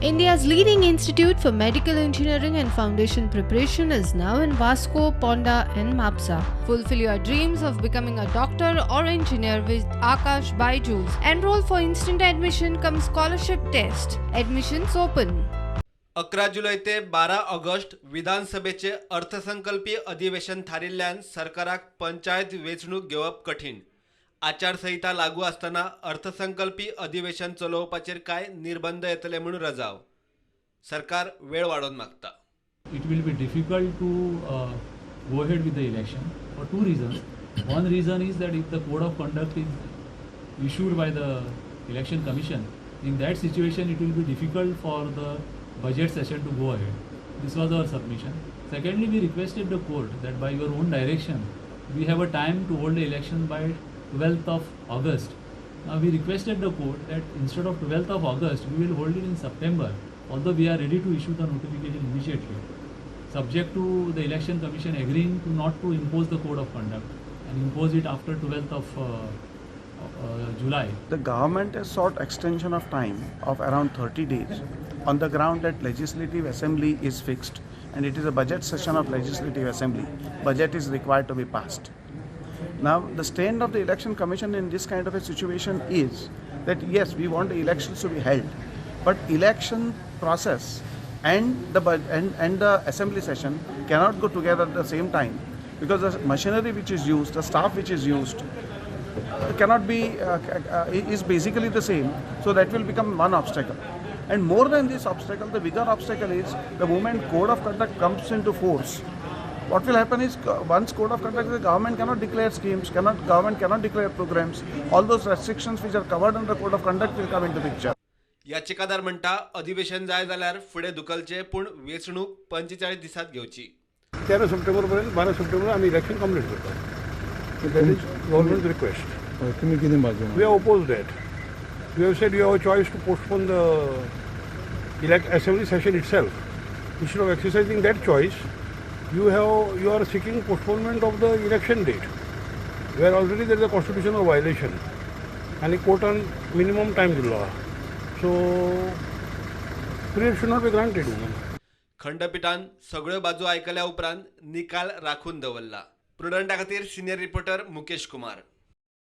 India's leading institute for medical engineering and foundation preparation is now in Vasco, Ponda and Mapsa. Fulfill your dreams of becoming a doctor or engineer with Akash Byju's. Enroll for instant admission cum scholarship test. Admissions open. 11 जुलै ते 12 August विधानसभेचे अर्थसंकल्पीय अधिवेशन थारिल्ल्यान सरकाराक पंचायत वेंचणूक घेवप कठीण. आचारसंहिता लागू असताना अर्थसंकल्पीय अधिवेशन चलोवपाचेर काय निर्बंध येतले म्हणून रजाव. सरकार वेळ वाडोवन मागता. It will be difficult to go ahead with the election for two reasons. One reason is that if the code of conduct is issued by the election commission, in that situation it will be difficult for the budget session to go ahead. This was our submission. Secondly, we requested the court that by your own direction, we have a time to hold the election by 12th of August. Now we requested the court that instead of 12th of August, we will hold it in September, although we are ready to issue the notification immediately, subject to the election commission agreeing to not to impose the code of conduct and impose it after 12th of July. The government has sought extension of time of around 30 days on the ground that legislative assembly is fixed and it is a budget session of legislative assembly. Budget is required to be passed. Now the stand of the election commission in this kind of a situation is that yes, we want the elections to be held, but election process and the assembly session cannot go together at the same time because the machinery which is used, the staff which is used cannot be is basically the same, so that will become one obstacle. And more than this obstacle, the bigger obstacle is the moment code of conduct comes into force. What will happen is once code of conduct, the government cannot declare schemes, government cannot declare programs. All those restrictions which are covered under code of conduct will come into picture. याचिकादार म्हणटा अधिवेशन जाय जाल्यार फुडें धुकलचे, पूण वेंचणूक 45 दिसात घेवची. 13 September पर्यंत 12 सप्टेंबर आम्ही इलेक्शन कंप्लीट करतो. That is government's request. तुम्ही किती बाजू? We have opposed that. We have said you have a choice to postpone the assembly session itself. Instead of exercising that choice, you are seeking postponement of the election date, where already there is a constitutional violation and a court on minimum time law. So period should not be granted. खंडपीठान सगळ्यो बाजू आयकल्या उपरांत निकाल राखून दवरला. प्रुडंटा खातीर senior reporter Mukesh Kumar.